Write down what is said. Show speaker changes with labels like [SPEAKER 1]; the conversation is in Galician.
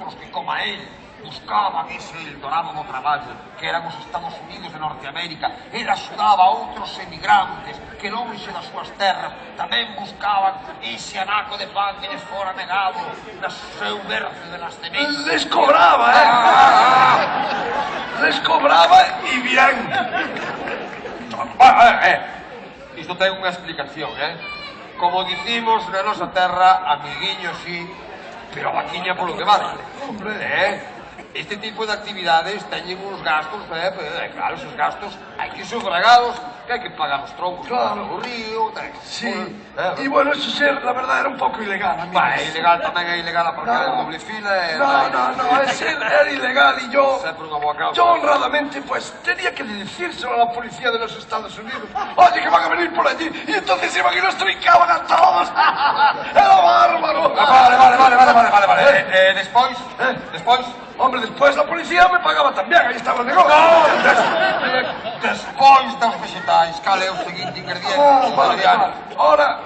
[SPEAKER 1] outros que, como a él, buscaban ese Eldorado do traballo, que eran os Estados Unidos de Norteamérica. Ele axudaba a outros emigrantes que lonxe das súas terras tamén buscaban ese anaco de pan que lles fora negado na seu berce de nascemento.
[SPEAKER 2] Les cobraba, Les cobraba y bien.
[SPEAKER 1] Isto ten unha explicación, Como dicimos na nosa terra, amiguiño sí, pero a vaquiña polo que vale.
[SPEAKER 2] Hombre.
[SPEAKER 1] Este tipo de actividades teñen uns gastos, claro, esos gastos hai que sufragados, que hai que pagar os troncos
[SPEAKER 2] Claro.
[SPEAKER 1] do río,
[SPEAKER 2] Sí. Y bueno, eso ser, la verdad, era un poco ilegal, amigos.
[SPEAKER 1] É ilegal, tamén é ilegal aparcar en doble fila.
[SPEAKER 2] No, era ilegal y yo
[SPEAKER 1] Sempre unha boa causa.
[SPEAKER 2] honradamente, pues, tenía que decírselo a la policía de los Estados Unidos. Oye, que van a venir por allí. Y entonces iban y nos trincaban a todos. ¡Era bárbaro!
[SPEAKER 1] Vale. Despois?
[SPEAKER 2] Hombre, después la policía me pagaba también. Ahí estaba el negocio.
[SPEAKER 1] Despois dos vegetais, cal é o seguinte ingrediente?
[SPEAKER 2] Vale. Ahora,